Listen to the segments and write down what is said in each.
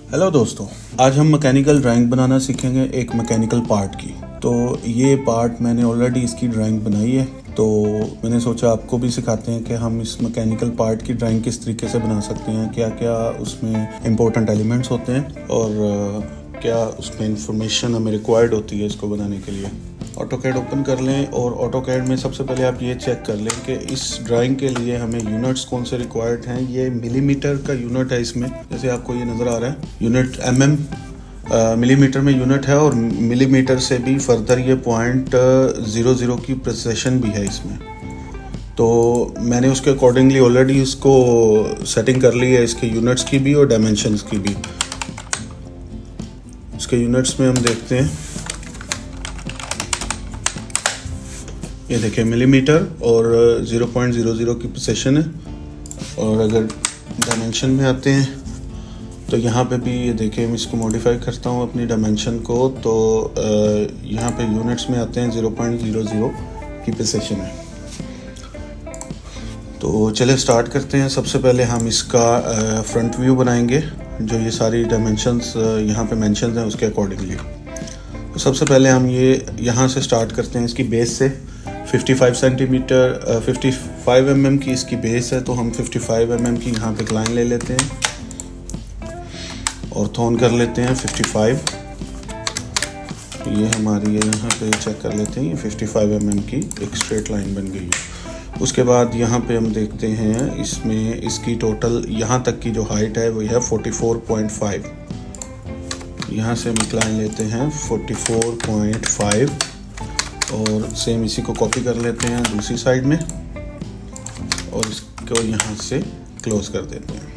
Hello दोस्तों, आज हम मैकेनिकल ड्राइंग बनाना सीखेंगे एक मैकेनिकल पार्ट की। तो ये पार्ट मैंने ऑलरेडी इसकी ड्राइंग बनाई है, तो मैंने सोचा आपको भी सिखाते हैं कि हम इस मैकेनिकल पार्ट की ड्राइंग किस तरीके से बना सकते हैं, क्या क्या उसमें इम्पोर्टेंट एलिमेंट्स होते हैं और क्या उसमें इंफॉर्मेशन हमें रिक्वायर्ड होती है इसको बनाने के लिए। ऑटोकैड ओपन कर लें और ऑटोकैड में सबसे पहले आप ये चेक कर लें कि इस ड्राइंग के लिए हमें यूनिट्स कौन से रिक्वायर्ड हैं। ये मिलीमीटर का यूनिट है इसमें, जैसे आपको ये नज़र आ रहा है। यूनिट मिलीमीटर में यूनिट है और मिलीमीटर से भी फर्दर ये 0.00 की प्रिसिशन भी है इसमें। तो मैंने उसके अकॉर्डिंगली ऑलरेडी इसको सेटिंग कर ली है, इसके यूनिट्स की भी और डायमेंशंस की भी। इसके यूनिट्स में हम देखते हैं, ये देखिए मिलीमीटर और 0.00 की प्रिसिशन है। और अगर डायमेंशन में आते हैं तो यहाँ पे भी ये देखिए, मैं इसको मॉडिफाई करता हूँ अपनी डायमेंशन को, तो यहाँ पे यूनिट्स में आते हैं 0.00 की प्रिसिशन है। तो चलिए स्टार्ट करते हैं। सबसे पहले हम इसका फ्रंट व्यू बनाएंगे, जो ये सारी डायमेंशंस यहाँ पे मेंशन्स हैं उसके अकॉर्डिंगली। तो सबसे पहले हम ये यहाँ से स्टार्ट करते हैं, इसकी बेस से 55 सेंटीमीटर 55 mm की इसकी बेस है, तो हम 55 mm की यहाँ पे एक लाइन ले लेते हैं और थोन कर लेते हैं 55। ये हमारी है, यहाँ पे चेक कर लेते हैं, ये 55 mm की एक स्ट्रेट लाइन बन गई है। उसके बाद यहाँ पे हम देखते हैं, इसमें इसकी टोटल यहाँ तक की जो हाइट है वो है 44.5। यहाँ से हम एक लाइन लेते हैं 44.5 और सेम इसी को कॉपी कर लेते हैं दूसरी साइड में और इसको यहाँ से क्लोज कर देते हैं।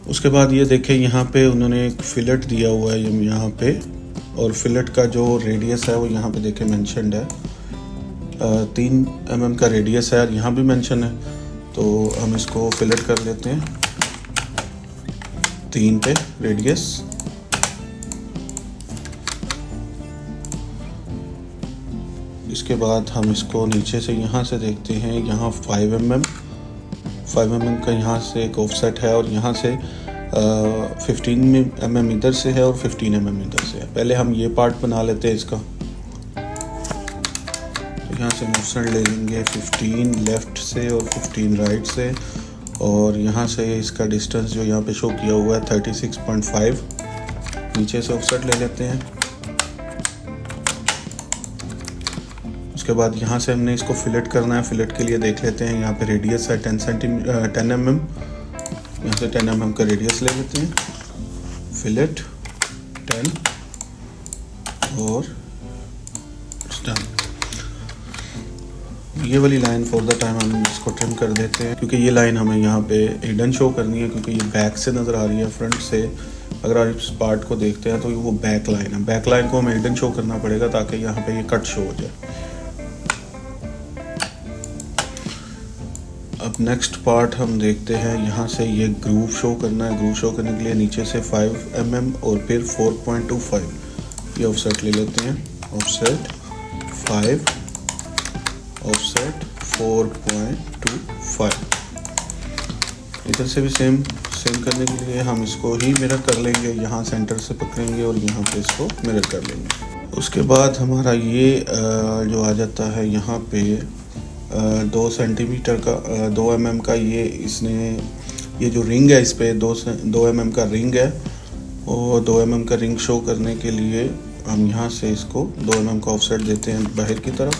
उसके बाद ये देखें, यहाँ पे उन्होंने एक फिलेट दिया हुआ है यहाँ पे, और फिलेट का जो रेडियस है वो यहाँ पे देखें मेंशन्ड है, 3 mm का रेडियस है और यहाँ भी मेंशन है। तो हम इसको फिलेट कर लेते हैं 3 पे रेडियस। इसके बाद हम इसको नीचे से यहाँ से देखते हैं, यहाँ 5 mm का यहाँ से एक ऑफसेट है और यहाँ से 15 mm इधर से है और 15 mm इधर से है। पहले हम ये पार्ट बना लेते हैं इसका। तो यहाँ से ऑफसेट ले लेंगे 15 लेफ्ट से और 15 राइट से, और यहाँ से इसका डिस्टेंस जो यहाँ पे शो किया हुआ है 36.5 नीचे से ऑफसेट ले लेते हैं। उसके बाद यहाँ से हमने इसको फिलेट करना है। फिलेट के लिए देख लेते हैं, यहाँ पे रेडियस है 10 mm, यहाँ से 10 mm का रेडियस ले लेते हैं, फिलेट 10 और डन। ये वाली लाइन फॉर द टाइम हम इसको ट्रिम कर देते हैं, क्योंकि ये लाइन हमें यहाँ पे हिडन शो करनी है, क्योंकि ये बैक से नज़र आ रही है। फ्रंट से अगर आप इस पार्ट को देखते हैं तो वो बैक लाइन है, बैक लाइन को हमें हिडन शो करना पड़ेगा ताकि यहाँ पे ये कट शो हो जाए। अब नेक्स्ट पार्ट हम देखते हैं, यहाँ से ये ग्रूव शो करना है। ग्रूव शो करने के लिए नीचे से 5 mm और फिर 4.25 ये ऑफसेट ले लेते हैं। Offset 5, offset 4.25। इधर से भी सेम करने के लिए हम इसको ही मिरर कर लेंगे, यहाँ सेंटर से पकड़ेंगे और यहाँ पे इसको मिरर कर लेंगे। उसके बाद हमारा ये जो आ जाता है यहाँ पे 2 सेंटीमीटर का 2 mm का, ये जो रिंग है इस पे 2 mm का रिंग है, और 2 mm का रिंग शो करने के लिए हम यहाँ से इसको 2 mm का ऑफसेट देते हैं बाहर की तरफ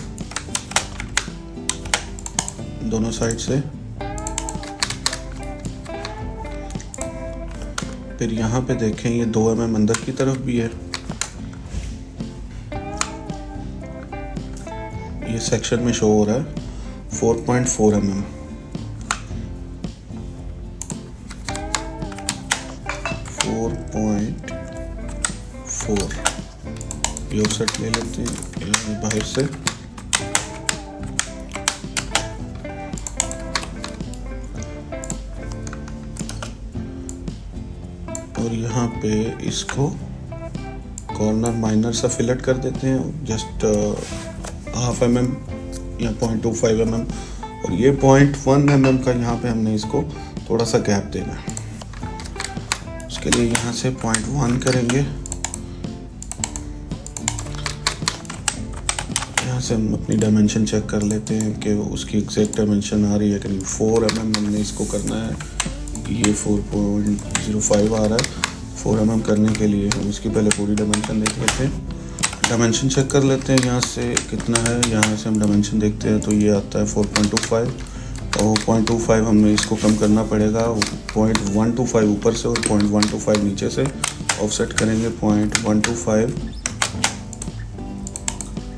दोनों साइड से। फिर यहाँ पे देखें, ये 2 mm अंदर की तरफ भी है। ये सेक्शन में शो हो रहा है 4.4 mm। ये ऑफसेट ले लेते हैं बाहर से। और यहाँ पे इसको कॉर्नर माइनर सा फिलेट कर देते हैं, जस्ट 0.5 mm या 0.25 mm और ये 0.1 mm का यहाँ पे हमने इसको थोड़ा सा गैप देना है। उसके लिए यहाँ से 0.1 करेंगे। यहाँ से हम अपनी डायमेंशन चेक कर लेते हैं कि उसकी एग्जैक्ट डायमेंशन आ रही है कि नहीं। 4 mm हमने इसको करना है, ये 4.05 आ रहा है। 4 mm करने के लिए हम इसकी पहले पूरी डायमेंशन देख लेते हैं। डायमेंशन चेक कर लेते हैं यहाँ से कितना है। यहाँ से हम डायमेंशन देखते हैं तो ये आता है 4.25 और 0.25 हमें इसको कम करना पड़ेगा। 0.125 ऊपर से और 0.125 नीचे से ऑफसेट करेंगे। 0.125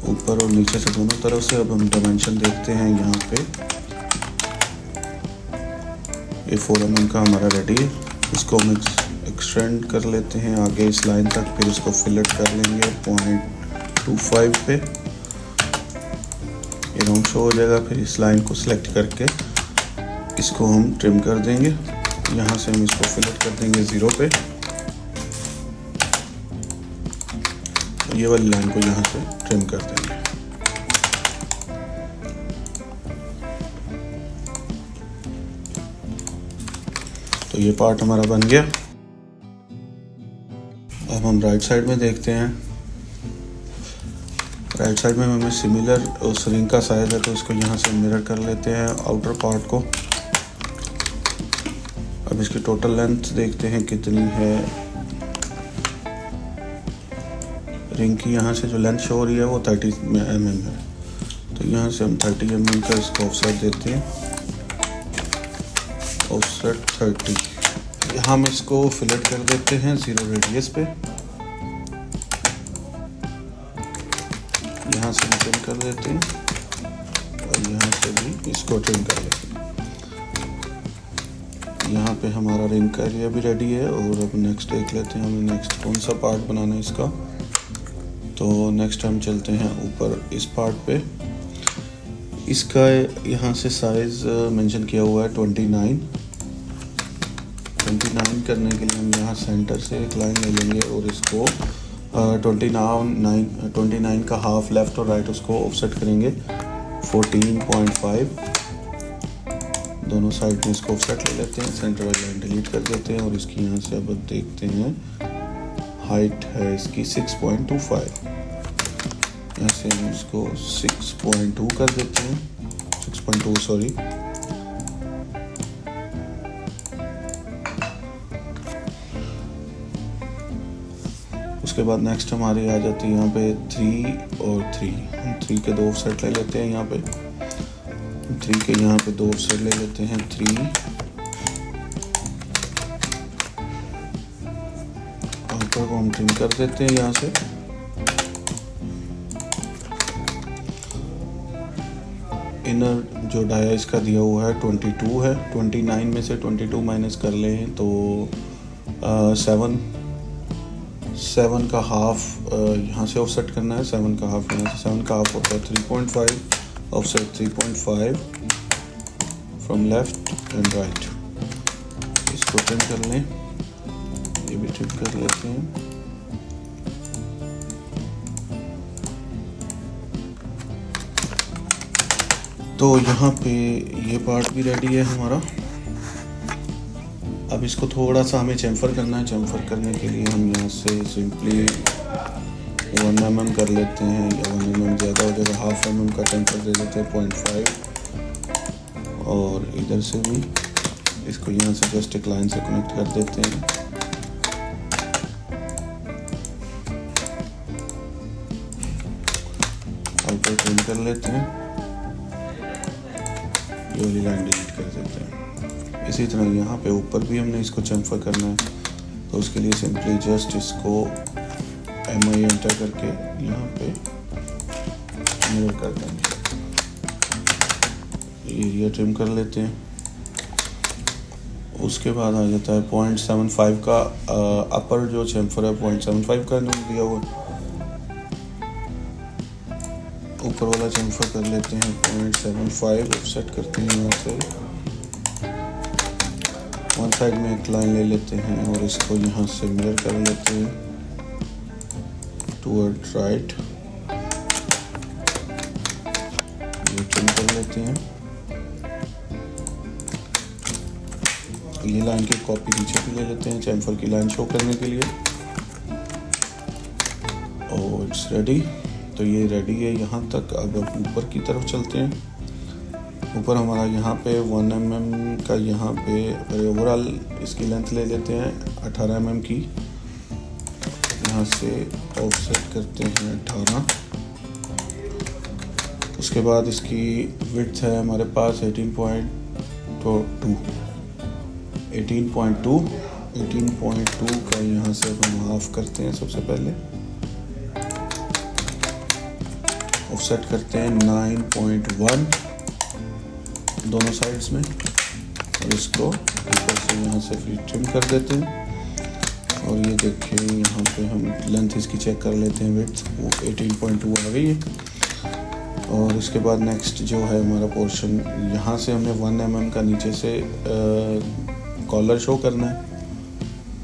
ऊपर और नीचे से दोनों तरफ से। अब हम डायमेंशन देखते हैं यहाँ पे, ये 4 mm का हमारा रेडी है। इसको हम एक्सटेंड कर लेते हैं आगे इस लाइन तक, फिर इसको फिलेट कर लेंगे 0.25 पे। ये राउंड शो हो जाएगा। फिर इस लाइन को सिलेक्ट करके इसको हम ट्रिम कर देंगे। यहाँ से हम इसको फिलेट कर देंगे 0 पे। ये वाली लाइन को यहाँ से ट्रिम कर देंगे। तो ये पार्ट हमारा बन गया। अब हम राइट साइड में देखते हैं। राइट साइड में हमें सिमिलर उस रिंग का साइज है तो इसको यहाँ से मिरर कर लेते हैं आउटर पार्ट को। अब इसकी टोटल लेंथ देखते हैं कितनी है। रिंग की यहाँ से जो लेंथ शो हो रही है वो 30 mm है, तो यहाँ से हम 30 mm का इसको ऑफसेट देते हैं। ऑफसेट 30। हम इसको फिलेट कर देते हैं 0 रेडियस पे। यहाँ से हम ट्रिम कर देते हैं और यहाँ से भी इसको ट्रिम कर लेते हैं। यहाँ पे हमारा रिंग का एरिया भी रेडी है। और अब नेक्स्ट देख लेते हैं हमें नेक्स्ट कौन सा पार्ट बनाना है इसका। तो नेक्स्ट हम चलते हैं ऊपर इस पार्ट पे। इसका यहाँ से साइज़ मेंशन किया हुआ है 29 करने के लिए हम यहाँ सेंटर से एक लाइन ले लेंगे और इसको 29 का हाफ लेफ़्ट और राइट उसको ऑफसेट करेंगे 14.5। दोनों साइड में इसको ऑफसेट ले लेते हैं। सेंटर वाली लाइन डिलीट कर देते हैं और इसकी यहाँ से अब देखते हैं हाइट है इसकी 6.25। यहाँ से हम इसको 6.2 कर देते हैं, 6.2 सॉरी। उसके बाद नेक्स्ट हमारी आ जाती है यहाँ पे 3 और 3। हम 3 के 2 ऑफसेट ले लेते हैं। यहाँ पे 3 के यहाँ पे 2 ऑफसेट ले लेते हैं 3। ऊपर को हम ट्रिम कर देते हैं यहाँ से। इनर जो डाया इसका दिया हुआ है 22 है। 29 में से 22 माइनस कर लें तो 7 का हाफ यहाँ से ऑफसेट करना है। 7 का हाफ यहाँ से 7 का हाफ होता है 3.5। Offset 3.5 from left and right. इसको ट्रिम कर लें, ये भी ट्रिम कर लेते हैं। तो यहाँ पे ये पार्ट भी रेडी है हमारा। अब इसको थोड़ा सा हमें चैम्फर करना है। चैम्फर करने के लिए हम यहाँ से सिंपली 1 mm कर लेते हैं, या 1 mm ज़्यादा हो जाएगा। हाफ mm का चैम्फर दे देते हैं 0.5। और इधर से भी इसको यहाँ से जस्ट एक लाइन से कनेक्ट कर देते हैं। आउटर ट्रिम कर लेते हैं, ये वाली लाइन डिलीट कर देते हैं। इसी तरह यहाँ पे ऊपर भी हमने इसको चैम्फर करना है, तो उसके लिए सिंपली जस्ट इसको MI एंटर करके यहाँ पे मिरर कर देंगे। एरिया ट्रिम कर लेते हैं। उसके बाद आ जाता है 0.75 का अपर जो चैम्फर है 0.75 का दिया हुआ। ऊपर वाला चैम्फर कर लेते हैं 0.75। ऑफसेट करते हैं यहाँ से। वन साइड में एक लाइन ले लेते हैं और इसको यहाँ से मिरर कर लेते हैं टूवर्ड राइट। ये ट्रिम कर लेते हैं। ये लाइन की कॉपी नीचे भी ले लेते हैं चैम्फर की लाइन शो करने के लिए। और इट्स रेडी। तो ये रेडी है यहाँ तक। अब ऊपर की तरफ चलते हैं। ऊपर हमारा यहाँ पे 1 mm का यहाँ पे ओवरऑल इसकी लेंथ ले लेते हैं 18 mm की। यहाँ से ऑफसेट करते हैं 18। उसके बाद इसकी विड्थ है हमारे पास 18.2 का यहाँ से हम हाफ करते हैं। सबसे पहले ऑफसेट करते हैं 9.1 दोनों साइड्स में और इसको ऊपर से यहाँ से फिर ट्रिम कर देते हैं। और ये देखिए यहाँ पे हम लेंथ इसकी चेक कर लेते हैं। विड्थ वो 18.2 आ गई है। और इसके बाद नेक्स्ट जो है हमारा पोर्शन, यहाँ से हमने 1 mm का नीचे से कॉलर शो करना है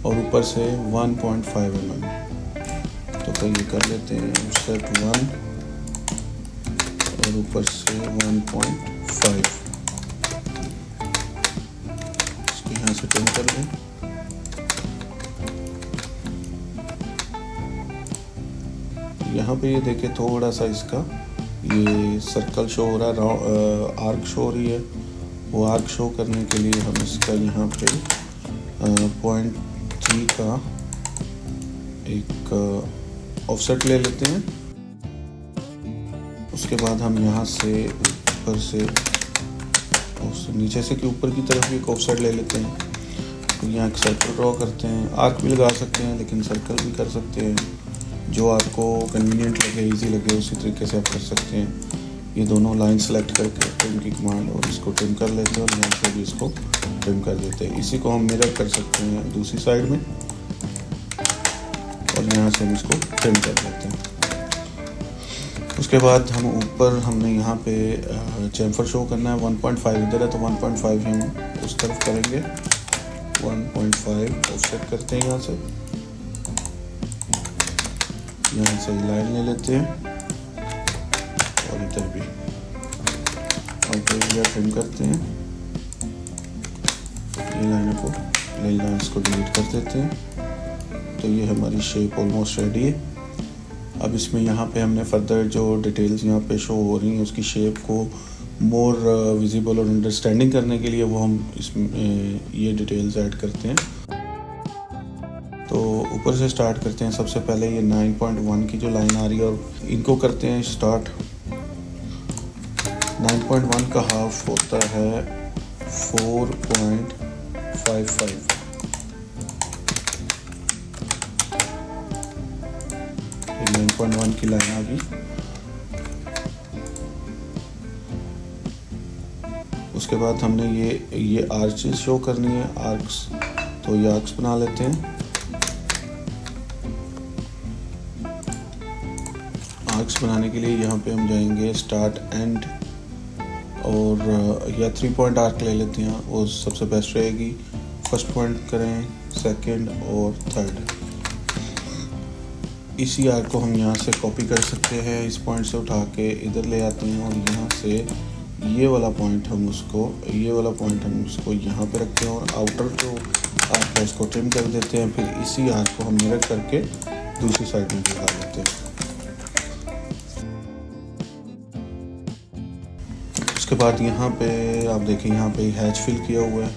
और ऊपर से 1.5 mm। तो ये कर लेते हैं ऑफसेट 1 और ऊपर से 1.5। इसको यहाँ से ट्रिम कर लें। यहाँ पे ये देखें थोड़ा सा इसका ये सर्कल शो हो रहा है, आर्क शो हो रही है। वो आर्क शो करने के लिए हम इसका यहाँ पे 0.3 का एक ऑफसेट ले लेते हैं। उसके बाद हम यहाँ से ऊपर से नीचे से कि ऊपर की तरफ भी एक ऑफसेट ले लेते हैं। तो यहाँ एक सर्कल ड्रॉ करते हैं। आर्क भी लगा सकते हैं लेकिन सर्कल भी कर सकते हैं, जो आपको कन्वीनियंट लगे, इजी लगे उसी तरीके से आप कर सकते हैं। ये दोनों लाइन सेलेक्ट करके ट्रिम की कमांड और इसको ट्रिम कर लेते हैं और यहाँ से भी इसको ट्रिम कर देते हैं। इसी को हम मिरर कर सकते हैं दूसरी साइड में और यहाँ से हम इसको ट्रिम कर देते हैं। उसके बाद हम ऊपर हमने यहाँ पे चैम्फर शो करना है। 1.5 इधर है तो 1.5 हम उस तरफ करेंगे। 1.5 ऑफसेट करते हैं। यहाँ से लाइन ले लेते हैं और इधर भी और एरिया ट्रिम करते हैं। ये लाइनों को लाइन्स को डिलीट कर देते हैं। तो ये हमारी शेप ऑलमोस्ट रेडी है। अब इसमें यहाँ पे हमने फर्दर जो डिटेल्स यहाँ पे शो हो रही हैं उसकी शेप को मोर विजिबल और अंडरस्टैंडिंग करने के लिए वो हम इसमें ये डिटेल्स ऐड करते हैं। तो ऊपर से स्टार्ट करते हैं। सबसे पहले ये 9.1 की जो लाइन आ रही है और इनको करते हैं स्टार्ट। 9.1 का हाफ होता है 4.55। ये 9.1 की लाइन आ गई। उसके बाद हमने ये आर्चेस शो करनी है, आर्क्स। तो ये आर्क्स बना लेते हैं। आर्क्स बनाने के लिए यहाँ पे हम जाएंगे स्टार्ट एंड और या 3 पॉइंट आर्क ले लेते हैं, वो सबसे बेस्ट रहेगी। फर्स्ट पॉइंट करें, सेकंड और थर्ड। इसी आर्क को हम यहाँ से कॉपी कर सकते हैं। इस पॉइंट से उठा के इधर ले आते हैं और यहाँ से ये वाला पॉइंट हम उसको यहाँ पे रखते हैं और आउटर जो आर्क है उसको ट्रिम कर देते हैं। फिर इसी आर्क को हम मिरर करके दूसरी साइड में लगा लेते हैं। उसके बाद यहाँ पे आप देखें, यहाँ पे हैच फिल किया हुआ है।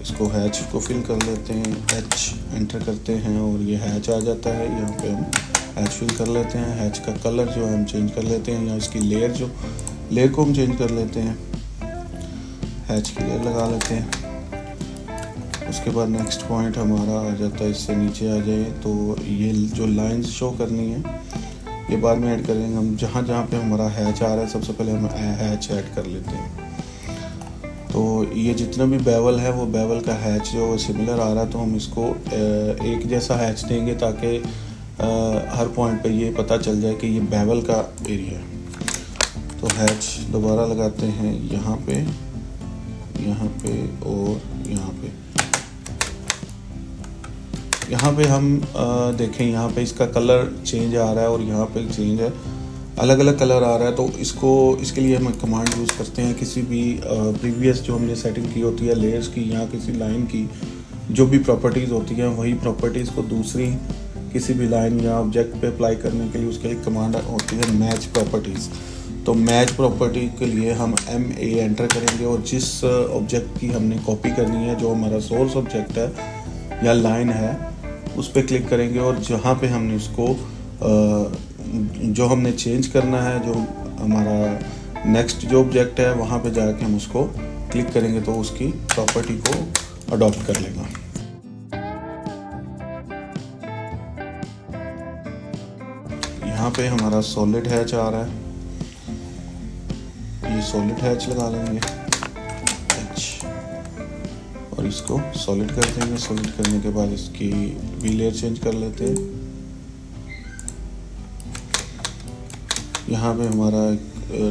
इसको हैच को फिल कर लेते हैं, हैच एंटर करते हैं और ये हैच आ जाता है। यहाँ पे हम हैच फिल कर लेते हैं। हैच का कलर जो है हम चेंज कर लेते हैं, या इसकी लेयर को हम चेंज कर लेते हैं। हैच की लेयर लगा लेते हैं। उसके बाद नेक्स्ट पॉइंट हमारा आ जाता है, इससे नीचे आ जाए तो ये जो लाइंस शो करनी है ये बाद में ऐड करेंगे हम। जहाँ पे हमारा हैच आ रहा है सबसे पहले हम हैच ऐड कर लेते हैं। तो ये जितना भी बेवल है वो बेवल का हैच जो सिमिलर आ रहा है, तो हम इसको एक जैसा हैच देंगे ताकि हर पॉइंट पे ये पता चल जाए कि ये बेवल का एरिया है। तो हैच दोबारा लगाते हैं यहाँ पे और यहाँ पे हम देखें, यहाँ पे इसका कलर चेंज आ रहा है और यहाँ पे चेंज है। अलग अलग कलर आ रहा है, तो इसके लिए हम कमांड यूज़ करते हैं। किसी भी प्रीवियस जो हमने सेटिंग की होती है लेयर्स की या किसी लाइन की, जो भी प्रॉपर्टीज़ होती हैं वही प्रॉपर्टीज़ को दूसरी किसी भी लाइन या ऑब्जेक्ट पे अप्लाई करने के लिए उसके एक कमांड होती है मैच प्रॉपर्टीज़। तो मैच प्रॉपर्टी के लिए हम MA एंटर करेंगे और जिस ऑब्जेक्ट की हमने कॉपी करनी है, जो हमारा सोर्स ऑब्जेक्ट है या लाइन है, उस पर क्लिक करेंगे और जहाँ पे हमने उसको जो हमने चेंज करना है, जो हमारा नेक्स्ट जो ऑब्जेक्ट है, वहाँ पे जाके हम उसको क्लिक करेंगे तो उसकी प्रॉपर्टी को अडॉप्ट कर लेगा। यहाँ पे हमारा सॉलिड हैच आ रहा है, ये सॉलिड हैच लगा लेंगे H और इसको सॉलिड कर देंगे। सॉलिड करने के बाद इसकी भी लेयर चेंज कर लेते हैं। यहाँ पे हमारा एक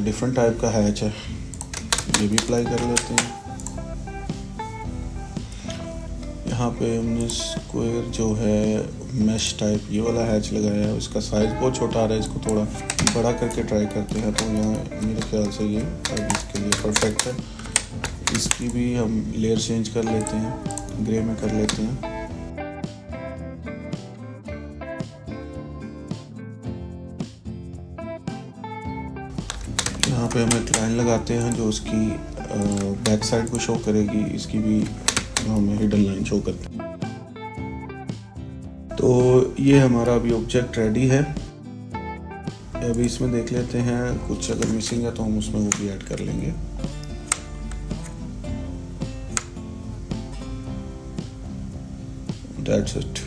डिफरेंट टाइप का हैच है, ये भी अप्लाई कर लेते हैं। यहाँ पे हमने स्क्वायर जो है मैश टाइप ये वाला हैच लगाया है, इसका साइज़ बहुत छोटा आ रहा है, इसको थोड़ा बड़ा करके ट्राई करते हैं। तो यहाँ मेरे ख्याल से ये अब इसके लिए परफेक्ट है। इसकी भी हम लेयर चेंज कर लेते हैं, ग्रे में कर लेते हैं। यहाँ पे हम एक लाइन लगाते हैं जो उसकी बैक साइड को शो करेगी, इसकी भी हमें हिडन लाइन शो करते हैं। तो ये हमारा अभी ऑब्जेक्ट रेडी है। अभी इसमें देख लेते हैं कुछ अगर मिसिंग है तो हम उसमें वो भी ऐड कर लेंगे। That's it।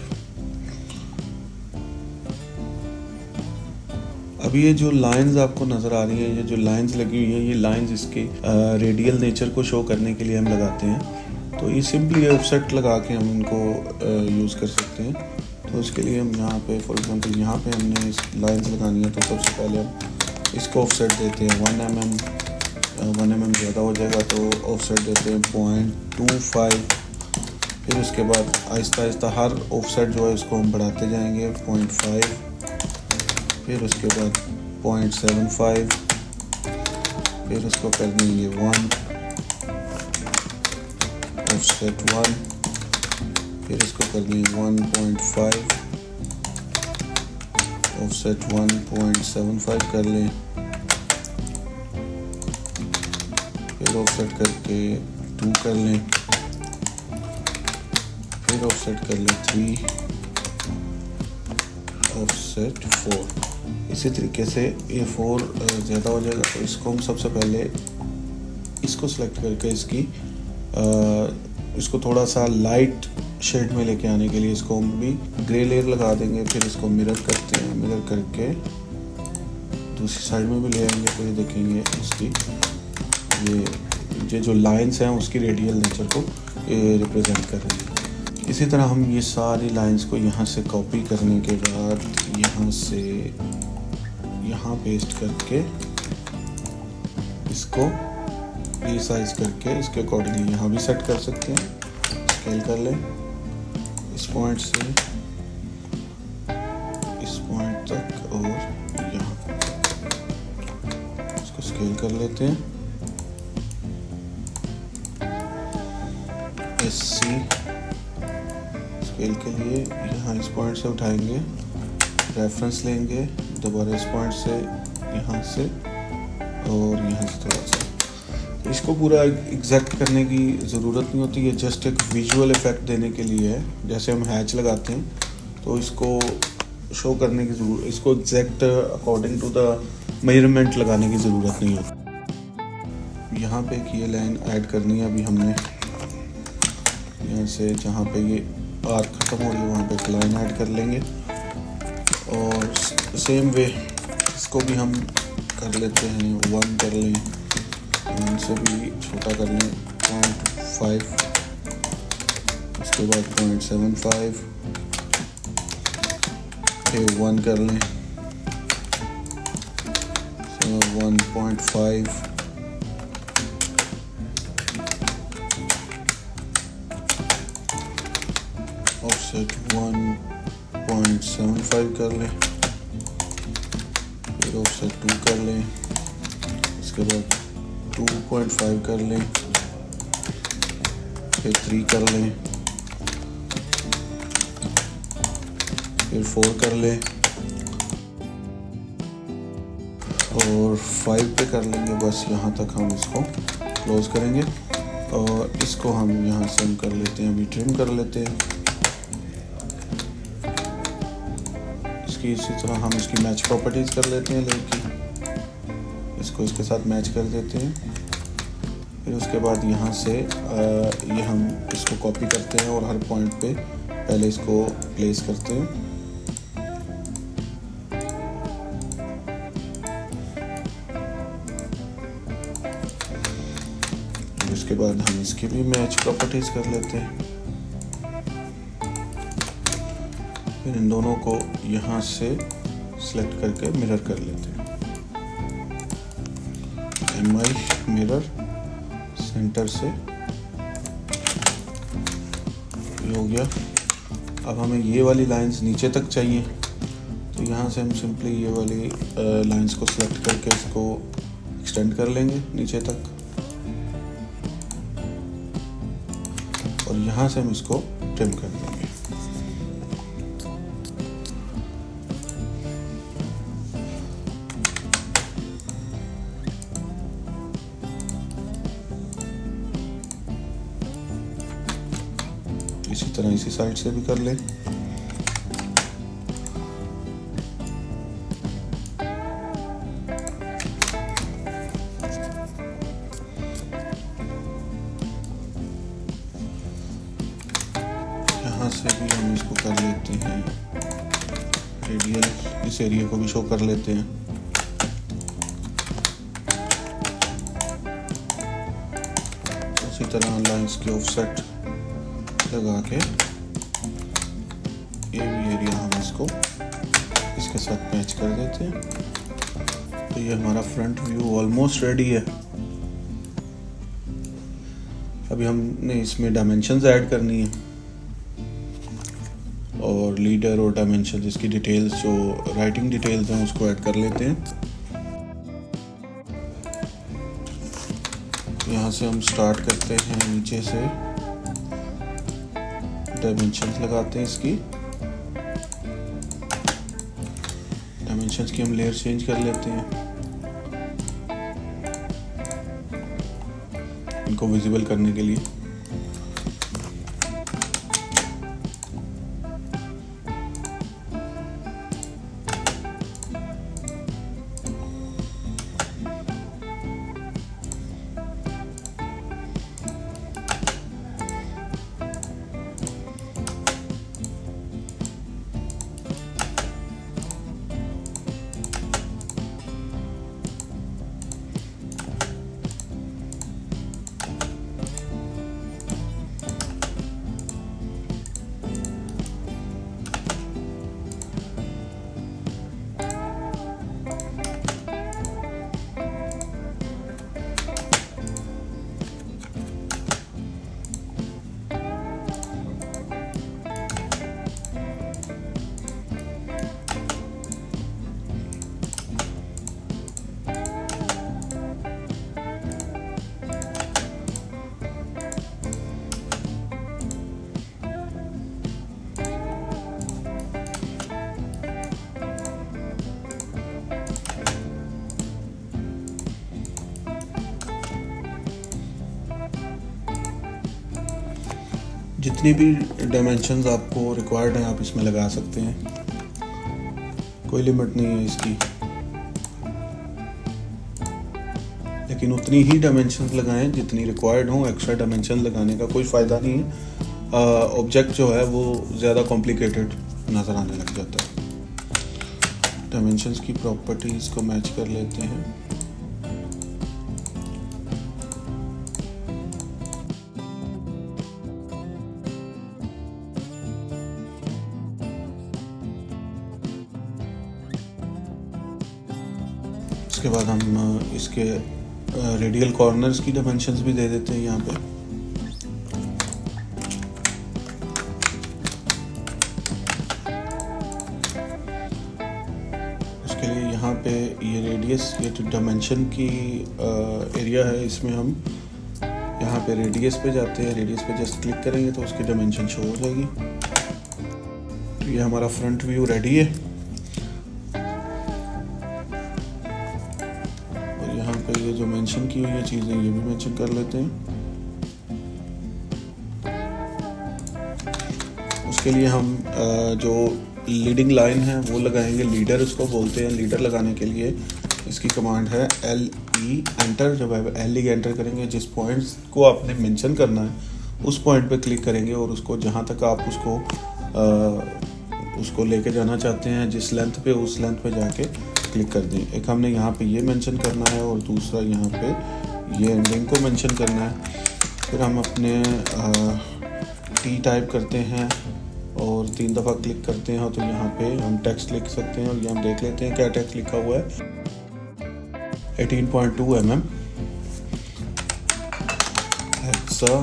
अभी ये जो लाइंस आपको नज़र आ रही हैं, ये जो लाइंस लगी हुई हैं, ये लाइंस इसके रेडियल नेचर को शो करने के लिए हम लगाते हैं। तो ये सिंपली ऑफसेट लगा के हम इनको यूज़ कर सकते हैं। तो उसके लिए हम यहाँ पे फॉर एग्जांपल यहाँ पे हमने इस लाइंस लगानी है, तो सबसे पहले हम इसको ऑफसेट देते हैं 1 mm ज़्यादा हो जाएगा तो ऑफसेट देते हैं 0.25। फिर उसके बाद आहिस्ता आहिस्ता हर ऑफसेट जो है इसको हम बढ़ाते जाएंगे 0.5, फिर उसके बाद 0.75, फिर उसको कर देंगे 1 ऑफसेट 1, फिर इसको कर देंगे 1.5 ऑफसेट 1.75 कर लें, फिर ऑफसेट करके 2 कर लें, फिर ऑफसेट कर लें 3 ऑफसेट 4। इसी तरीके से ये 4 ज़्यादा हो जाएगा तो इसको हम सबसे पहले इसको सेलेक्ट करके इसको थोड़ा सा लाइट शेड में लेके आने के लिए इसको हम भी ग्रे लेयर लगा देंगे। फिर इसको मिरर करते हैं, मिरर करके दूसरी साइड में भी ले आएंगे तो ये देखेंगे इसकी ये जो लाइंस हैं उसकी रेडियल नेचर को रिप्रेजेंट कर रही है। इसी तरह हम ये सारी लाइंस को यहाँ से कॉपी करने के बाद यहाँ से यहाँ पेस्ट करके इसको रीसाइज करके इसके अकॉर्डिंगली यहाँ भी सेट कर सकते हैं। स्केल कर लें इस पॉइंट से इस पॉइंट तक और यहाँ इसको स्केल कर लेते हैं। SC स्केल के लिए यहाँ इस पॉइंट से उठाएंगे, रेफरेंस लेंगे दोबारा इस पॉइंट से यहाँ से और यहाँ से थोड़ा सा। इसको पूरा एग्जैक्ट करने की ज़रूरत नहीं होती है, जस्ट एक विजुअल इफेक्ट देने के लिए है। जैसे हम हैच लगाते हैं तो इसको शो करने की ज़रूरत, इसको exact according to the measurement लगाने की ज़रूरत नहीं होती। यहाँ पे एक ये लाइन ऐड करनी है। अभी हमने यहाँ से जहाँ पे ये आर्क ख़त्म हो रही है वहाँ पे एक लाइन ऐड कर लेंगे और सेम वे इसको भी हम कर लेते हैं 1 कर लें, इनसे भी छोटा कर लें 0.5, उसके बाद 0.75, फिर 1 कर लें 1.5, ऑफसेट 1.75 कर लें, फिर इसके ऑफसेट 2 कर लें, इसके बाद 2.5 कर लें, फिर 3 कर लें, फिर 4 कर लें और 5 पे कर लेंगे। बस यहाँ तक हम इसको क्लोज करेंगे और इसको हम यहाँ से हम कर लेते हैं, अभी ट्रिम कर लेते हैं। इसकी इसी तरह हम इसकी मैच प्रॉपर्टीज़ कर लेते हैं लेयर की, इसको इसके साथ मैच कर देते हैं। फिर उसके बाद यहाँ से ये हम इसको कॉपी करते हैं और हर पॉइंट पे पहले इसको प्लेस करते हैं। उसके बाद हम इसकी भी मैच प्रॉपर्टीज कर लेते हैं। फिर इन दोनों को यहाँ से सिलेक्ट करके मिरर कर लेते हैं। MI मिरर सेंटर से ये हो गया। अब हमें ये वाली लाइंस नीचे तक चाहिए, तो यहाँ से हम सिंपली ये वाली लाइंस को सिलेक्ट करके इसको एक्सटेंड कर लेंगे नीचे तक और यहाँ से हम इसको ट्रिम कर देंगे। इसी तरह इसी साइड से भी कर लें। यहाँ से भी हम इसको कर लेते हैं रेडियल, इस एरिया को भी शो कर लेते हैं। उसी तरह लाइंस की ऑफसेट लगा के ये भी एरिया हम इसको इसके साथ मैच कर देते हैं। तो ये हमारा फ्रंट व्यू ऑलमोस्ट रेडी है। अभी हमने इसमें डायमेंशंस ऐड करनी है और लीडर और डायमेंशन जिसकी डिटेल्स जो राइटिंग डिटेल्स हैं उसको ऐड कर लेते हैं। यहाँ से हम स्टार्ट करते हैं नीचे से, डायमेंशंस लगाते हैं इसकी। डायमेंशंस की हम लेयर चेंज कर लेते हैं, इनको विजिबल करने के लिए। जितनी भी डायमेंशंस आपको रिक्वायर्ड हैं आप इसमें लगा सकते हैं, कोई लिमिट नहीं है इसकी। लेकिन उतनी ही डायमेंशंस लगाएं जितनी रिक्वायर्ड हो। एक्स्ट्रा डायमेंशन लगाने का कोई फ़ायदा नहीं है। ऑब्जेक्ट जो है वो ज़्यादा कॉम्प्लिकेटेड नज़र आने लग जाता है। डायमेंशंस की प्रॉपर्टीज़ को मैच कर लेते हैं। उसके बाद हम इसके रेडियल कॉर्नर्स की डायमेंशंस भी दे देते हैं यहाँ पे। उसके लिए यहाँ पे ये रेडियस, ये जो डायमेंशन की एरिया है, इसमें हम यहाँ पे रेडियस पे जाते हैं। रेडियस पे जस्ट क्लिक करेंगे तो उसकी डायमेंशन शो हो जाएगी। तो ये हमारा फ्रंट व्यू रेडी है। और यहाँ पे ये जो मेंशन की हुई है चीज़ें, ये भी मेंशन कर लेते हैं। उसके लिए हम जो लीडिंग लाइन है वो लगाएंगे, लीडर उसको बोलते हैं। लीडर लगाने के लिए इसकी कमांड है LE एंटर। जब आप LE एंटर करेंगे, जिस पॉइंट्स को आपने मेंशन करना है उस पॉइंट पे क्लिक करेंगे और उसको जहाँ तक आप उसको लेके जाना चाहते हैं, जिस लेंथ पे, उस लेंथ पे जाके क्लिक कर दें। एक हमने यहाँ पे ये मेंशन करना है और दूसरा यहाँ पे ये एंडिंग को मेंशन करना है। फिर हम अपने T टाइप करते हैं और 3 दफ़ा क्लिक करते हैं तो यहाँ पे हम टेक्स्ट लिख सकते हैं। और ये हम देख लेते हैं क्या टेक्स्ट लिखा हुआ है। 18.2 mm hexa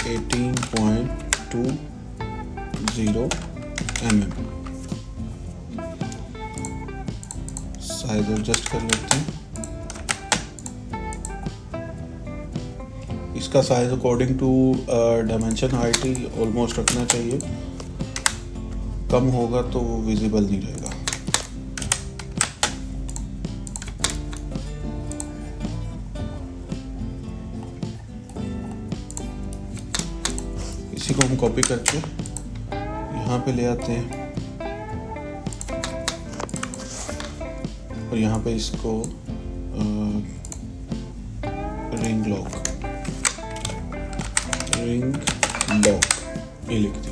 18.20 mm। Size adjust कर लेते हैं। इसका size according to dimension height ही ऑलमोस्ट रखना चाहिए, कम होगा तो वो विजिबल नहीं रहेगा। इसी को हम कॉपी करके यहाँ पे ले आते हैं और यहाँ पे इसको रिंग लॉक ये लिख दें।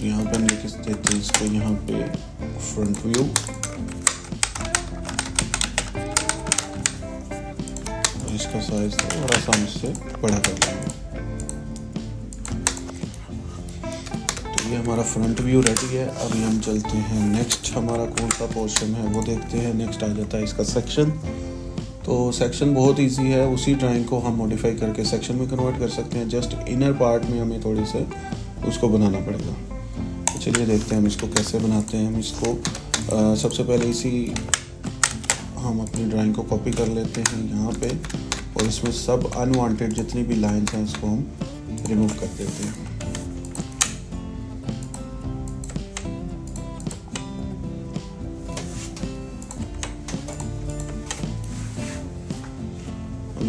यहाँ पे हम लिख देते हैं इसको यहाँ पे फ्रंट व्यू, और इसका साइज थोड़ा सा इससे बड़ा कर देंगे। तो ये हमारा फ्रंट व्यू रेडी है। अभी हम चलते हैं नेक्स्ट, हमारा कौन सा पोर्शन है वो देखते हैं। नेक्स्ट आ जाता है इसका सेक्शन। तो सेक्शन बहुत इजी है, उसी ड्राइंग को हम मॉडिफाई करके सेक्शन में कन्वर्ट कर सकते हैं। जस्ट इनर पार्ट में हमें थोड़ी से उसको बनाना पड़ेगा। तो चलिए देखते हैं हम इसको कैसे बनाते हैं। हम इसको सबसे पहले हम अपनी ड्राइंग को कॉपी कर लेते हैं यहाँ पे, और इसमें सब अनवांटेड जितनी भी लाइंस हैं इसको हम रिमूव कर देते हैं।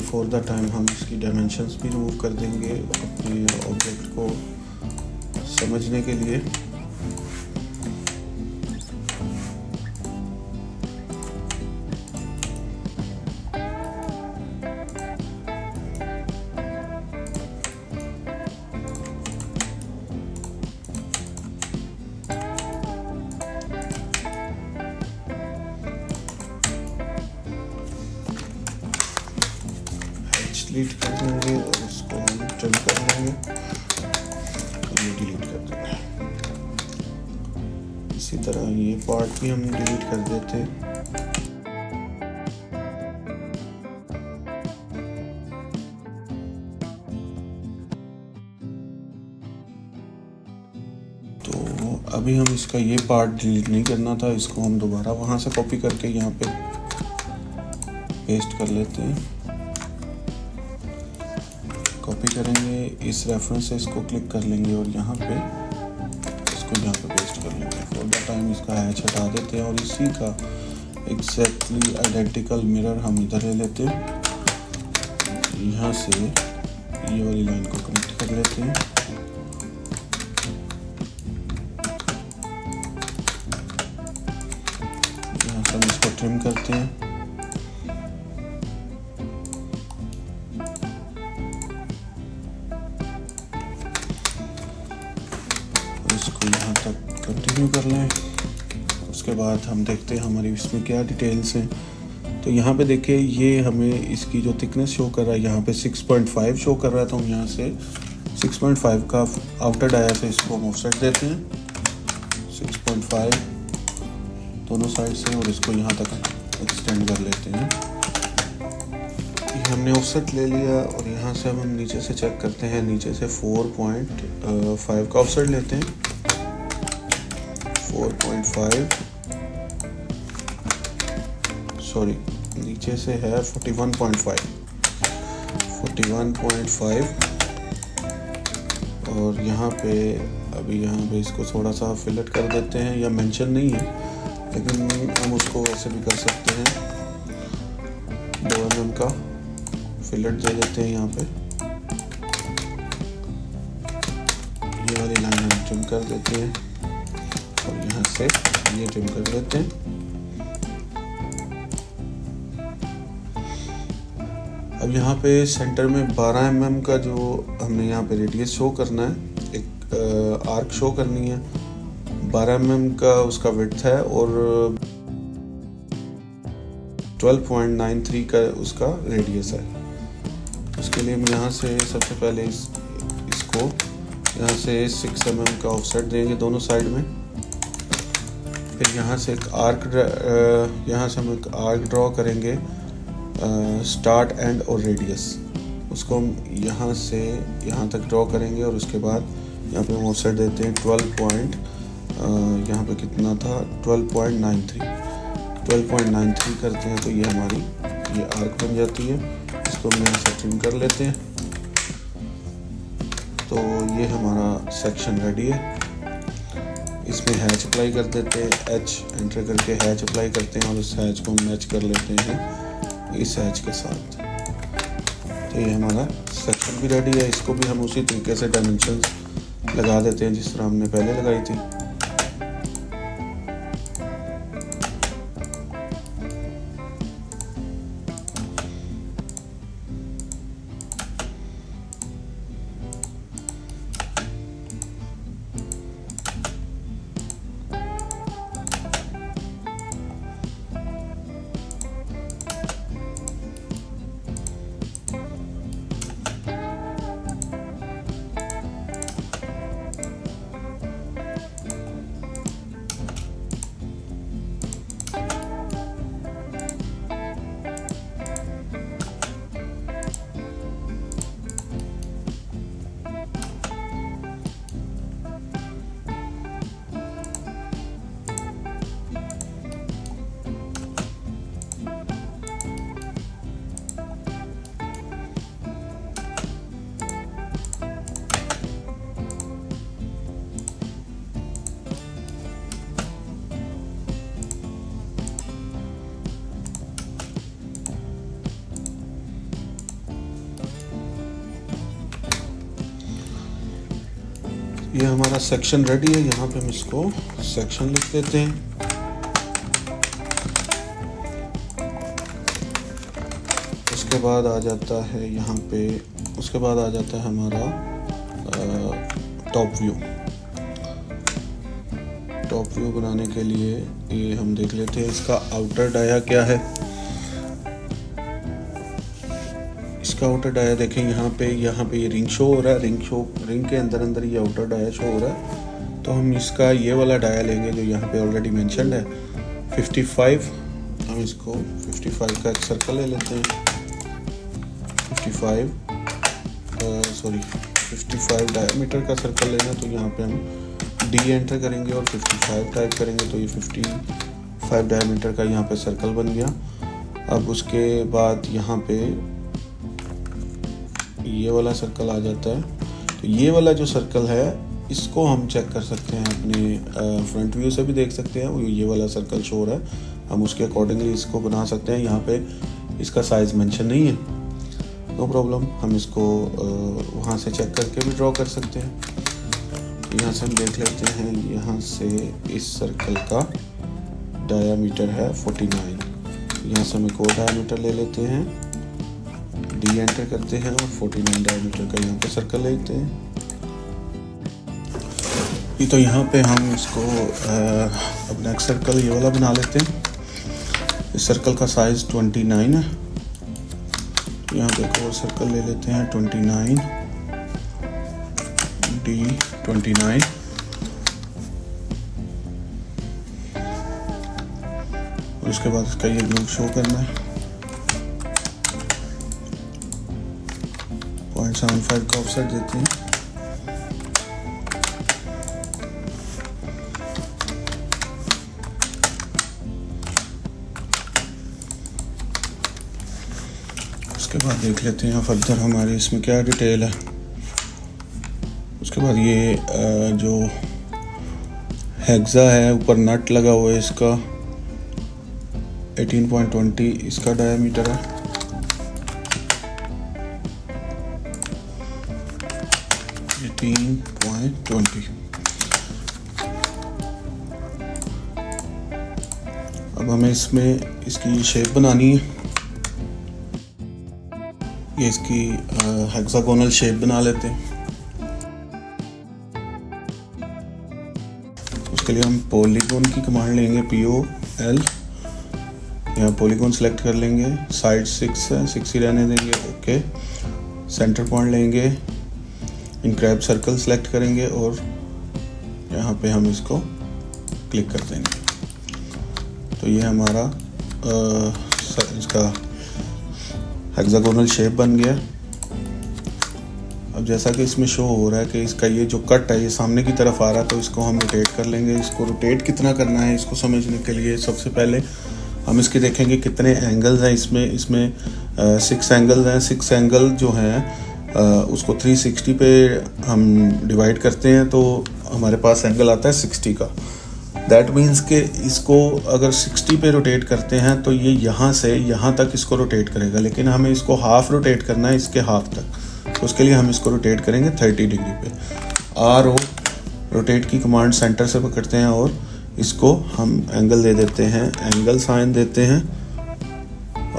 फॉर द टाइम हम इसकी डायमेंशंस भी रिमूव कर देंगे अपने ऑब्जेक्ट को समझने के लिए। डिलीट कर देंगे और इसको हम ट्रिम कर लेंगे और ये डिलीट कर देंगे। इसी तरह ये पार्ट भी हम डिलीट कर देते हैं। तो अभी हम इसका ये पार्ट डिलीट नहीं करना था, इसको हम दोबारा वहाँ से कॉपी करके यहाँ पे पेस्ट कर लेते हैं। कॉपी करेंगे, इस रेफरेंस से इसको क्लिक कर लेंगे और यहाँ पे इसको यहाँ पे पेस्ट कर लेंगे। फॉर द टाइम इसका हैच हटा देते हैं और इसी का एग्जैक्टली आइडेंटिकल मिरर हम इधर ले लेते हैं। यहाँ से ये वाली लाइन को कनेक्ट कर लेते हैं। यहाँ से हम इसको ट्रिम करते हैं। इसको यहाँ तक कंटिन्यू कर लें। उसके बाद हम देखते हैं हमारी इसमें क्या डिटेल्स हैं। तो यहाँ पे देखिए ये हमें इसकी जो थिकनेस शो कर रहा है, यहाँ पे 6.5 शो कर रहा है। तो हम यहाँ से 6.5 का आउटर डाया से इसको हम ऑफसेट देते हैं 6.5 दोनों साइड से, और इसको यहाँ तक एक्सटेंड कर लेते हैं। ये हमने ऑफसेट ले लिया और यहाँ से हम नीचे से चेक करते हैं। नीचे से 4.5 का ऑफसेट लेते हैं 44.5, सॉरी नीचे से है 41.5 और यहाँ पे अभी यहाँ पे इसको थोड़ा सा फिलेट कर देते हैं, या मेंशन नहीं है लेकिन हम उसको ऐसे भी कर सकते हैं। 2 mm का फिलेट दे देते हैं यहाँ पे। ये वाली लाइन हम ट्रिम कर देते हैं और यहाँ से ये ट्रिम कर देते हैं। अब यहाँ पे सेंटर में 12 mm का जो हमने यहाँ पे रेडियस शो करना है, एक आर्क शो करनी है। 12 mm का उसका विड्थ है और 12.93 का उसका रेडियस है। उसके लिए हम यहाँ से सबसे पहले इसको यहाँ से 6 mm का ऑफसेट देंगे दोनों साइड में। फिर यहाँ से यहाँ से हम एक आर्क ड्रॉ करेंगे, स्टार्ट, एंड और रेडियस। उसको हम यहाँ से यहाँ तक ड्रॉ करेंगे और उसके बाद यहाँ पे हम ऑफसेट देते हैं 12 यहाँ पे कितना था 12.93 करते हैं तो ये हमारी ये आर्क बन जाती है। इसको हम यहाँ से ट्रिम कर लेते हैं। तो ये हमारा सेक्शन रेडी है। इसमें हैच अप्लाई कर देते हैं, एच एंटर करके हैच अप्लाई करते हैं और उस हैच को मैच कर लेते हैं इस हैच के साथ। तो ये हमारा सेक्शन भी रेडी है। इसको भी हम उसी तरीके से डायमेंशन लगा देते हैं जिस तरह हमने पहले लगाई थी। ये हमारा सेक्शन रेडी है। यहाँ पे हम इसको सेक्शन लिख देते हैं। उसके बाद आ जाता है यहाँ पे, उसके बाद आ जाता है हमारा टॉप व्यू। टॉप व्यू बनाने के लिए ये हम देख लेते हैं इसका आउटर डाया क्या है। इसका आउटर डाया देखें यहाँ पे ये रिंग शो हो रहा है। रिंग के अंदर ये आउटर डाया शो हो रहा है। तो हम इसका ये वाला डाया लेंगे जो यहाँ पे ऑलरेडी मेंशन्ड है 55। हम इसको 55 का एक सर्कल ले लेते हैं। 55 डायमीटर का सर्कल लेना। तो यहाँ पे हम डी एंटर करेंगे और 55 टाइप करेंगे तो ये 55 डायमीटर का यहाँ पे सर्कल बन गया। अब उसके बाद यहाँ पे ये वाला सर्कल आ जाता है। तो ये वाला जो सर्कल है इसको हम चेक कर सकते हैं, अपने फ्रंट व्यू से भी देख सकते हैं। ये वाला सर्कल शो हो रहा है, हम उसके अकॉर्डिंगली इसको बना सकते हैं। यहाँ पे इसका साइज मेंशन नहीं है, नो प्रॉब्लम, हम इसको वहाँ से चेक करके भी ड्रॉ कर सकते हैं। यहाँ से हम देख लेते हैं, यहाँ से इस सर्कल का डायामीटर है 49। यहाँ से हम एक और डायामीटर ले लेते हैं, डी एंटर करते हैं और 49 डायमीटर का यहाँ पे सर्कल लेते हैं। ये तो यहाँ पे हम इसको अपना एक सर्कल ये वाला बना लेते हैं। इस सर्कल का साइज 29 है। यहाँ पे एक और सर्कल ले लेते हैं 29, डी 29। और उसके बाद इसका ये ग्रुप शो करना है। 0.75 का ऑफसेट देते हैं। उसके बाद देख लेते हैं फर्दर हमारे इसमें क्या डिटेल है। उसके बाद ये जो हेक्सा है, ऊपर नट लगा हुआ है, इसका 18.20 इसका डायमीटर है। अब हमें इसमें इसकी शेप बनानी है। ये इसकी हेक्सागोनल शेप बना लेते हैं। उसके लिए हम पॉलीगॉन की कमांड लेंगे, POL। यहाँ पॉलीगॉन सेलेक्ट कर लेंगे, साइड 6 है, 6 ही रहने देंगे, ओके। सेंटर पॉइंट लेंगे, इनक्राइब सर्कल सेलेक्ट करेंगे और यहाँ पे हम इसको क्लिक कर देंगे। तो ये हमारा इसका हेक्सागोनल शेप बन गया। अब जैसा कि इसमें शो हो रहा है कि इसका ये जो कट है ये सामने की तरफ आ रहा है, तो इसको हम रोटेट कर लेंगे। इसको रोटेट कितना करना है इसको समझने के लिए सबसे पहले हम इसके देखेंगे कितने एंगल्स हैं इसमें 6 एंगल्स हैं। 6 एंगल जो हैं उसको 360 पे हम डिवाइड करते हैं तो हमारे पास एंगल आता है 60 का। दैट मीन्स कि इसको अगर 60 पे रोटेट करते हैं तो ये यहाँ से यहाँ तक इसको रोटेट करेगा, लेकिन हमें इसको हाफ रोटेट करना है, इसके हाफ तक। तो उसके लिए हम इसको रोटेट करेंगे 30 डिग्री पे। RO रोटेट की कमांड सेंटर से पकड़ते हैं और इसको हम एंगल दे देते हैं, एंगल साइन देते हैं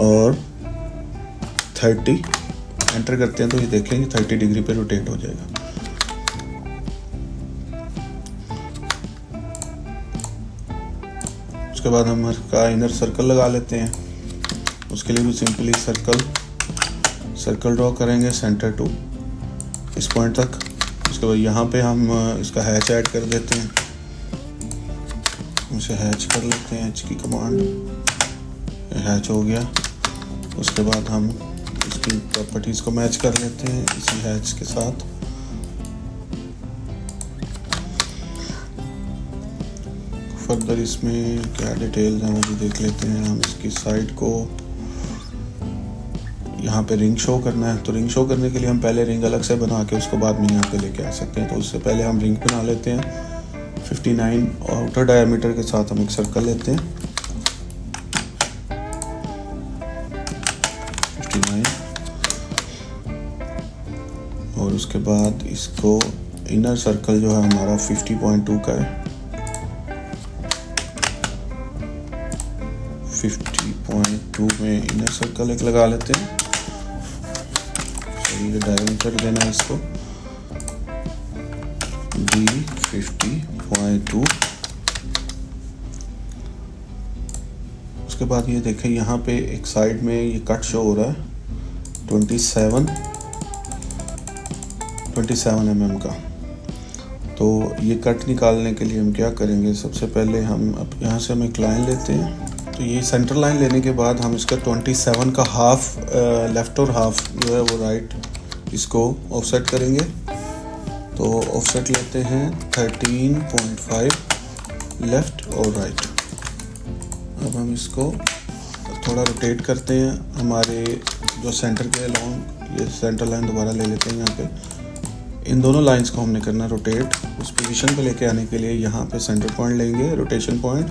और 30 एंटर करते हैं तो ये देखेंगे 30 डिग्री पे रोटेट हो जाएगा। उसके बाद हम इसका इनर सर्कल लगा लेते हैं। उसके लिए भी सिंपली सर्कल ड्रॉ करेंगे सेंटर टू इस पॉइंट तक। उसके बाद यहाँ पे हम इसका हैच ऐड कर देते हैं, उसे हैच कर लेते हैं, हैच की कमांड, हैच हो गया। उसके बाद हम इसकी प्रॉपर्टीज़ को मैच कर लेते हैं इसी हैच के साथ। फर्दर इसमें क्या डिटेल्स हैं वो भी देख लेते हैं। हम इसकी साइड को यहाँ पे रिंग शो करना है, तो रिंग शो करने के लिए हम पहले रिंग अलग से बना के उसको बाद में यहाँ पे लेके आ सकते हैं। तो उससे पहले हम रिंग बना लेते हैं। 59 आउटर डायमीटर के साथ हम एक सर्कल लेते हैं, 59, और उसके बाद इसको इनर सर्कल जो है हमारा 50.2 का है, 50.2 में इनर सर्कल एक लगा लेते हैं। ये डायमीटर देना है इसको D50.2। उसके बाद ये देखें यहाँ पे एक साइड में ये कट शो हो रहा है 27 mm का। तो ये कट निकालने के लिए हम क्या करेंगे, सबसे पहले हम अब यहाँ से हम एक लाइन लेते हैं। तो ये सेंटर लाइन लेने के बाद हम इसका 27 का हाफ लेफ़्ट और हाफ जो है वो राइट इसको ऑफसेट करेंगे। तो ऑफसेट लेते हैं 13.5 लेफ़्ट और राइट। अब हम इसको थोड़ा रोटेट करते हैं हमारे जो सेंटर के अलोंग। ये सेंटर लाइन दोबारा ले लेते हैं। यहाँ पे इन दोनों लाइंस को हमने करना रोटेट। उस पोजीशन पे लेके आने के लिए यहाँ पे सेंटर पॉइंट लेंगे, रोटेशन पॉइंट,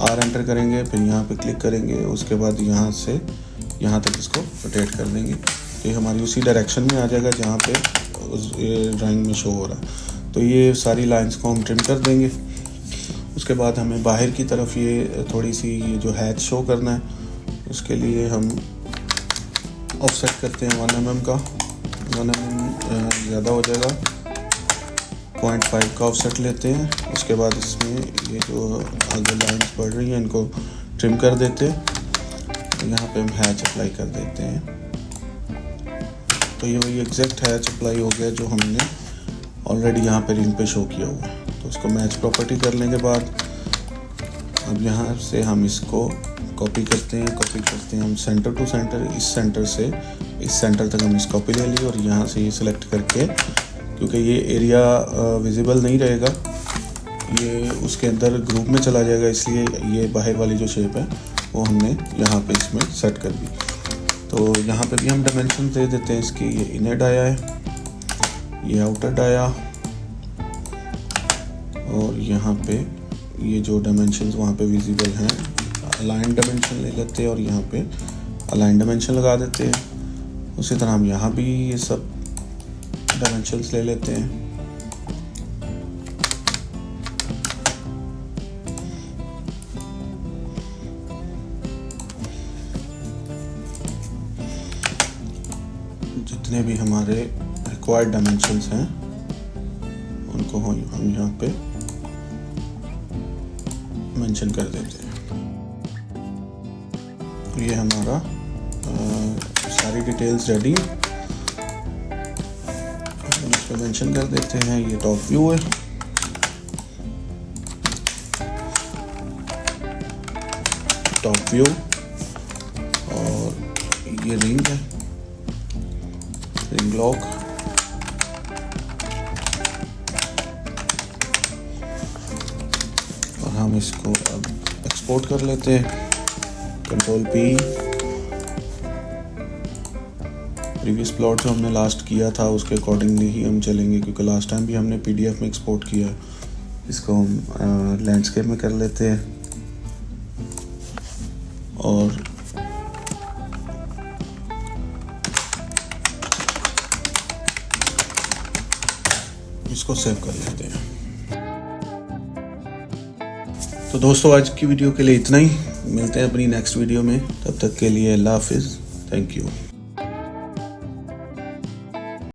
R एंटर करेंगे, फिर यहाँ पे क्लिक करेंगे। उसके बाद यहाँ से यहाँ तक इसको रोटेट कर देंगे। ये हमारी उसी डायरेक्शन में आ जाएगा जहाँ पे उस ड्राइंग में शो हो रहा है। तो ये सारी लाइंस को हम ट्रिम कर देंगे। उसके बाद हमें बाहर की तरफ ये थोड़ी सी ये जो हैच शो करना है, उसके लिए हम ऑफसेट करते हैं 1 mm का। 1 mm ज़्यादा हो जाएगा, 0.5 का ऑफसेट लेते हैं। उसके बाद इसमें ये जो आगे लाइंस बढ़ रही हैं इनको ट्रिम कर देते हैं। यहाँ पे हम हैच अप्लाई कर देते हैं। तो ये वही एग्जैक्ट हैच अप्लाई हो गया जो हमने ऑलरेडी यहाँ पे रिंग पे शो किया हुआ है। तो उसको मैच प्रॉपर्टी करने के बाद अब यहाँ से हम इसको कॉपी करते हैं हम सेंटर टू सेंटर। इस सेंटर से इस सेंटर तक हम इस कॉपी ले ली और यहाँ से ये सिलेक्ट करके, क्योंकि ये एरिया विजिबल नहीं रहेगा, ये उसके अंदर ग्रुप में चला जाएगा, इसलिए ये बाहर वाली जो शेप है वो हमने यहाँ पे इसमें सेट कर दी। तो यहाँ पे भी हम डायमेंशन दे देते हैं इसकी। ये इनर डाया है, ये आउटर डाया, और यहाँ पे ये जो डायमेंशंस वहाँ पे विजिबल हैं अलाइन डायमेंशन ले लेते हैं और यहाँ पे अलाइन डायमेंशन लगा देते हैं। उसी तरह हम यहाँ भी ये सब डायमेंशंस ले लेते हैं। जितने भी हमारे रिक्वायर्ड डायमेंशंस हैं उनको हम यहाँ पे मेंशन कर देते हैं। ये हमारा सारी डिटेल्स रेडी, हम इस पे मेंशन कर देते हैं। ये टॉप व्यू है, टॉप व्यू, और ये रिंग है, रिंग लॉक, और हम इसको अब एक्सपोर्ट कर लेते हैं। Control P। प्रीवियस प्लॉट जो हमने लास्ट किया था उसके अकॉर्डिंगली ही हम चलेंगे, क्योंकि लास्ट टाइम भी हमने PDF में एक्सपोर्ट किया। इसको हम लैंडस्केप में कर लेते हैं और इसको सेव कर लेते हैं। तो दोस्तों आज की वीडियो के लिए इतना ही, मिलते हैं अपनी नेक्स्ट वीडियो में। तब तक के लिए अल्लाह हाफिज़, थैंक यू।